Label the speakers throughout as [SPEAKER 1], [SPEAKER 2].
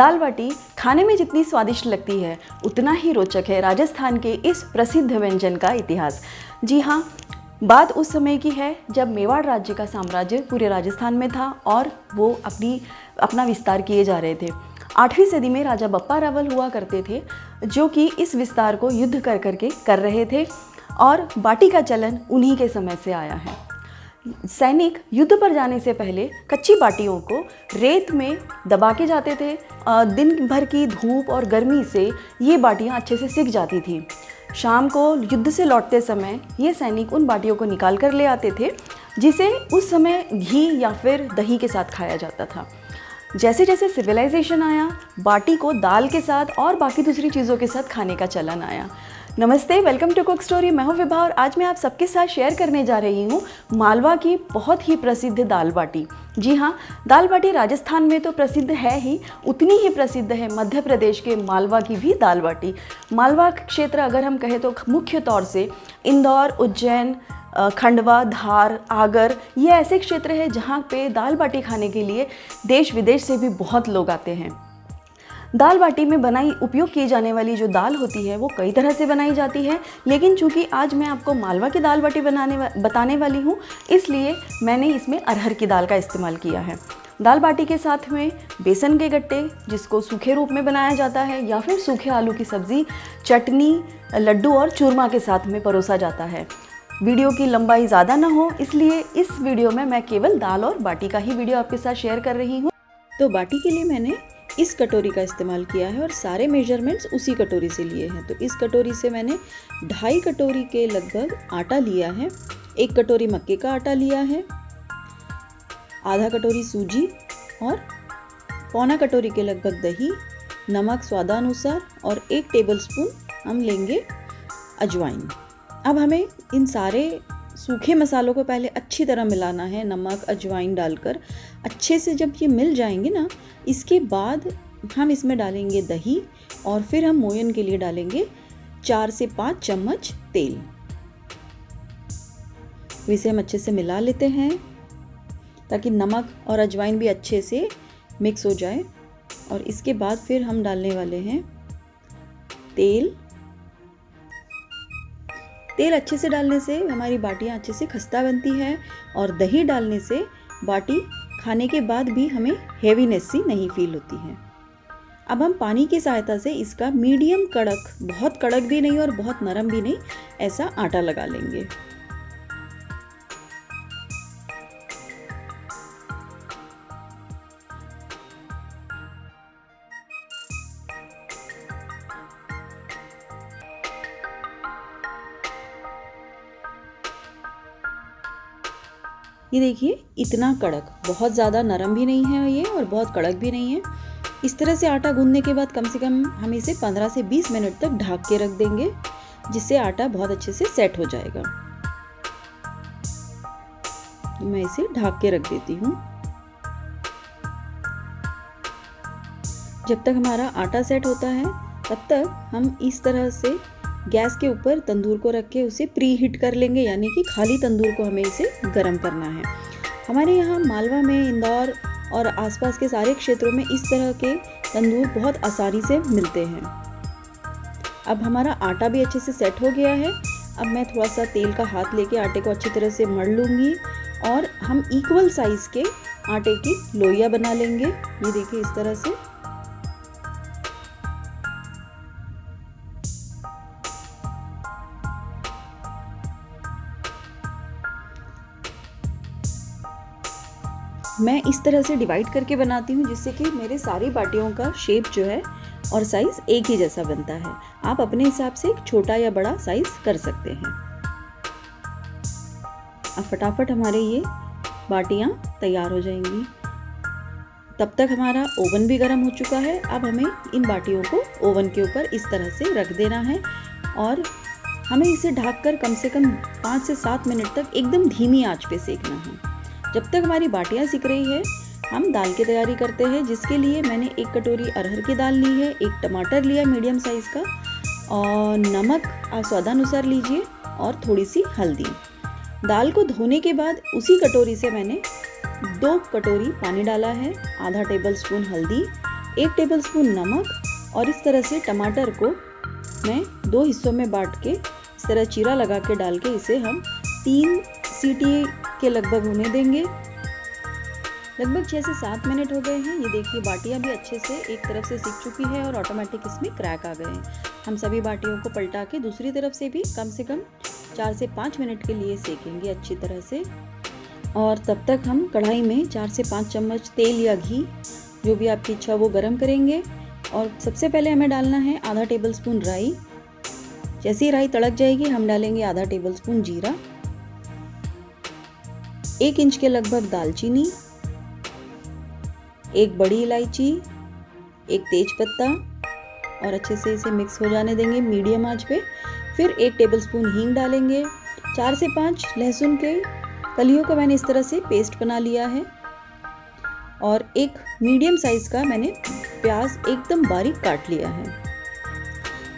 [SPEAKER 1] दाल बाटी खाने में जितनी स्वादिष्ट लगती है उतना ही रोचक है राजस्थान के इस प्रसिद्ध व्यंजन का इतिहास। जी हाँ, बात उस समय की है जब मेवाड़ राज्य का साम्राज्य पूरे राजस्थान में था और वो अपना विस्तार किए जा रहे थे। 8वीं सदी में राजा बप्पा रावल हुआ करते थे जो कि इस विस्तार को युद्ध कर रहे थे और बाटी का चलन उन्हीं के समय से आया है। सैनिक युद्ध पर जाने से पहले कच्ची बाटियों को रेत में दबा के जाते थे। दिन भर की धूप और गर्मी से ये बाटियाँ अच्छे से सिक जाती थी। शाम को युद्ध से लौटते समय ये सैनिक उन बाटियों को निकाल कर ले आते थे जिसे उस समय घी या फिर दही के साथ खाया जाता था। जैसे जैसे सिविलाइजेशन आया, बाटी को दाल के साथ और बाकी दूसरी चीज़ों के साथ खाने का चलन आया। नमस्ते, वेलकम टू कुक स्टोरी। मैं हूं विभा और आज मैं आप सबके साथ शेयर करने जा रही हूं मालवा की बहुत ही प्रसिद्ध दाल बाटी। जी हां, दाल बाटी राजस्थान में तो प्रसिद्ध है ही, उतनी ही प्रसिद्ध है मध्य प्रदेश के मालवा की भी दाल बाटी। मालवा क्षेत्र अगर हम कहें तो मुख्य तौर से इंदौर, उज्जैन, खंडवा, धार, आगर ये ऐसे क्षेत्र हैं जहाँ पे दाल बाटी खाने के लिए देश विदेश से भी बहुत लोग आते हैं। दाल बाटी में उपयोग की जाने वाली जो दाल होती है वो कई तरह से बनाई जाती है, लेकिन चूंकि आज मैं आपको मालवा की दाल बाटी बताने वाली हूँ इसलिए मैंने इसमें अरहर की दाल का इस्तेमाल किया है। दाल बाटी के साथ में बेसन के गट्टे जिसको सूखे रूप में बनाया जाता है या फिर सूखे आलू की सब्ज़ी, चटनी, लड्डू और चूरमा के साथ में परोसा जाता है। वीडियो की लंबाई ज़्यादा ना हो इसलिए इस वीडियो में मैं केवल दाल और बाटी का ही वीडियो आपके साथ शेयर कर रही हूँ। तो बाटी के लिए मैंने इस कटोरी का इस्तेमाल किया है और सारे मेजरमेंट्स उसी कटोरी से लिए हैं। तो इस कटोरी से मैंने 2.5 कटोरी के लगभग आटा लिया है, 1 कटोरी मक्के का आटा लिया है, आधा कटोरी सूजी और पौना कटोरी के लगभग दही, नमक स्वादानुसार और 1 टेबलस्पून हम लेंगे अजवाइन। अब हमें इन सारे सूखे मसालों को पहले अच्छी तरह मिलाना है। नमक, अजवाइन डालकर अच्छे से जब ये मिल जाएंगे ना, इसके बाद हम इसमें डालेंगे दही और फिर हम मोयन के लिए डालेंगे 4 से 5 चम्मच तेल। तो इसे हम अच्छे से मिला लेते हैं ताकि नमक और अजवाइन भी अच्छे से मिक्स हो जाए। और इसके बाद फिर हम डालने वाले हैं तेल। तेल अच्छे से डालने से हमारी बाटियाँ अच्छे से खस्ता बनती है और दही डालने से बाटी खाने के बाद भी हमें हेवीनेस सी नहीं फील होती है। अब हम पानी की सहायता से इसका मीडियम कड़क, बहुत कड़क भी नहीं और बहुत नरम भी नहीं, ऐसा आटा लगा लेंगे। ये देखिए इतना कड़क, बहुत ज़्यादा नरम भी नहीं है ये और बहुत कड़क भी नहीं है। इस तरह से आटा गूंदने के बाद कम से कम हम इसे 15 से 20 मिनट तक ढक के रख देंगे जिससे आटा बहुत अच्छे से सेट हो जाएगा। मैं इसे ढक के रख देती हूँ। जब तक हमारा आटा सेट होता है तब तक हम इस तरह से गैस के ऊपर तंदूर को रख के उसे प्री हीट कर लेंगे, यानी कि खाली तंदूर को हमें इसे गर्म करना है। हमारे यहाँ मालवा में, इंदौर और आसपास के सारे क्षेत्रों में इस तरह के तंदूर बहुत आसानी से मिलते हैं। अब हमारा आटा भी अच्छे से सेट हो गया है। अब मैं थोड़ा सा तेल का हाथ लेके आटे को अच्छी तरह से मढ़ लूँगी और हम इक्वल साइज़ के आटे की लोइयाँ बना लेंगे। ये देखिए इस तरह से। मैं इस तरह से डिवाइड करके बनाती हूँ जिससे कि मेरे सारी बाटियों का शेप जो है और साइज़ एक ही जैसा बनता है। आप अपने हिसाब से छोटा या बड़ा साइज़ कर सकते हैं। अब फटाफट हमारे ये बाटियाँ तैयार हो जाएंगी। तब तक हमारा ओवन भी गर्म हो चुका है। अब हमें इन बाटियों को ओवन के ऊपर इस तरह से रख देना है और हमें इसे ढककर कम से कम 5 से 7 मिनट तक एकदम धीमी आंच पे सेकना है। जब तक हमारी बाटियाँ सिक रही है हम दाल की तैयारी करते हैं, जिसके लिए मैंने 1 कटोरी अरहर की दाल ली है, 1 टमाटर लिया मीडियम साइज़ का और नमक आप स्वादानुसार लीजिए और थोड़ी सी हल्दी। दाल को धोने के बाद उसी कटोरी से मैंने 2 कटोरी पानी डाला है, आधा टेबल स्पून हल्दी, 1 टेबलस्पून नमक और इस तरह से टमाटर को मैं 2 हिस्सों में बांट के इस तरह चीरा लगा के डाल के इसे हम 3 सीटी के लगभग होने देंगे। लगभग 6 से 7 मिनट हो गए हैं। ये देखिए बाटियाँ भी अच्छे से एक तरफ से सिक चुकी है और ऑटोमेटिक इसमें क्रैक आ गए हैं। हम सभी बाटियों को पलटा के दूसरी तरफ से भी कम 4 से 5 मिनट के लिए सेकेंगे अच्छी तरह से। और तब तक हम कढ़ाई में 4 से 5 चम्मच तेल या घी, जो भी आपकी इच्छा वो गरम करेंगे। और सबसे पहले हमें डालना है आधा टेबलस्पून राई। जैसे ही राई तड़क जाएगी हम डालेंगे आधा टेबलस्पून जीरा, 1 इंच के लगभग दालचीनी, 1 बड़ी इलायची, 1 तेज पत्ता और अच्छे से इसे मिक्स हो जाने देंगे मीडियम आंच पे। फिर 1 टेबलस्पून हींग डालेंगे। 4 से 5 लहसुन के कलियों का मैंने इस तरह से पेस्ट बना लिया है और एक मीडियम साइज़ का मैंने प्याज एकदम बारीक काट लिया है।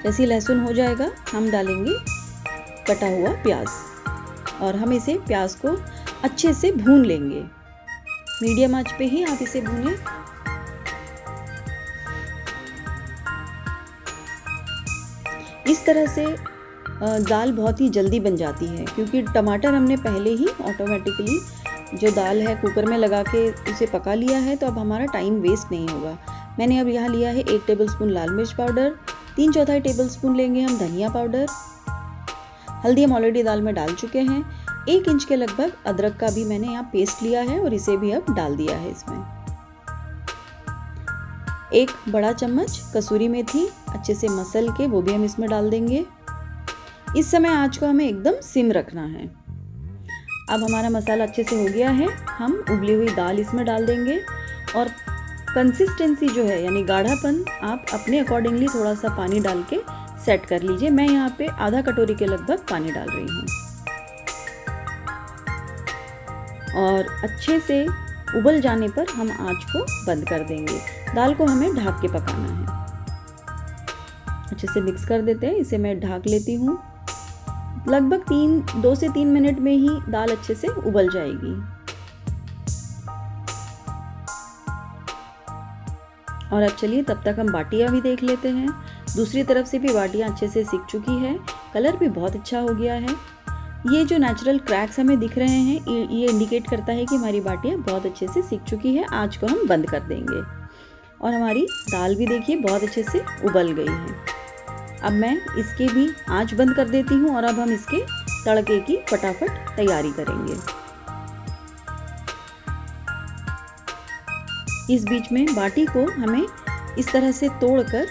[SPEAKER 1] जैसे ही लहसुन हो जाएगा हम डालेंगे कटा हुआ प्याज और हम इसे प्याज को अच्छे से भून लेंगे। मीडियम आंच पे ही आप इसे भूनें। इस तरह से दाल बहुत ही जल्दी बन जाती है क्योंकि टमाटर हमने पहले ही ऑटोमेटिकली जो दाल है कुकर में लगा के उसे पका लिया है, तो अब हमारा टाइम वेस्ट नहीं होगा। मैंने अब यहाँ लिया है 1 टेबलस्पून लाल मिर्च पाउडर, 3/4 टेबलस्पून लेंगे हम धनिया पाउडर। हल्दी हम ऑलरेडी दाल में डाल चुके हैं। 1 इंच के लगभग अदरक का भी मैंने यहाँ पेस्ट लिया है और इसे भी अब डाल दिया है इसमें। 1 बड़ा चम्मच कसूरी मेथी अच्छे से मसल के वो भी हम इसमें डाल देंगे। इस समय आंच को हमें एकदम सिम रखना है। अब हमारा मसाला अच्छे से हो गया है। हम उबली हुई दाल इसमें डाल देंगे और कंसिस्टेंसी जो है यानी गाढ़ापन आप अपने अकॉर्डिंगली थोड़ा सा पानी डाल के सेट कर लीजिए। मैं यहाँ पे आधा कटोरी के लगभग पानी डाल रही हूँ और अच्छे से उबल जाने पर हम आंच को बंद कर देंगे। दाल को हमें ढक के पकाना है। अच्छे से मिक्स कर देते हैं। इसे मैं ढक लेती हूँ। लगभग 2 से 3 मिनट में ही दाल अच्छे से उबल जाएगी। और अब चलिए तब तक हम बाटियाँ भी देख लेते हैं। दूसरी तरफ से भी बाटियाँ अच्छे से सिक चुकी है। कलर भी बहुत अच्छा हो गया है। ये जो नेचुरल क्रैक्स हमें दिख रहे हैं ये इंडिकेट करता है कि हमारी बाटियाँ बहुत अच्छे से सिक चुकी है। आँच को हम बंद कर देंगे और हमारी दाल भी देखिए बहुत अच्छे से उबल गई है। अब मैं इसके भी आंच बंद कर देती हूँ और अब हम इसके तड़के की फटाफट तैयारी करेंगे। इस बीच में बाटी को हमें इस तरह से तोड़कर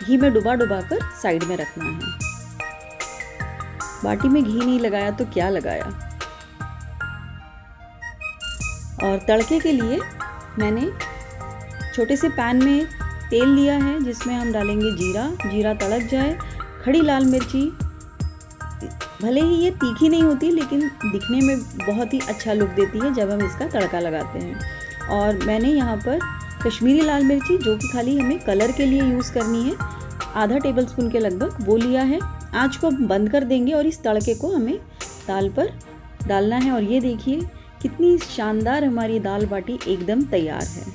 [SPEAKER 1] घी में डुबा कर साइड में रखना है। बाटी में घी नहीं लगाया तो क्या लगाया। और तड़के के लिए मैंने छोटे से पैन में तेल लिया है जिसमें हम डालेंगे जीरा तड़क जाए। खड़ी लाल मिर्ची, भले ही ये तीखी नहीं होती लेकिन दिखने में बहुत ही अच्छा लुक देती है जब हम इसका तड़का लगाते हैं। और मैंने यहाँ पर कश्मीरी लाल मिर्ची जो कि खाली हमें कलर के लिए यूज़ करनी है, आधा टेबलस्पून के लगभग वो लिया है। आँच को बंद कर देंगे और इस तड़के को हमें दाल पर डालना है। और ये देखिए कितनी शानदार हमारी दाल बाटी एकदम तैयार है।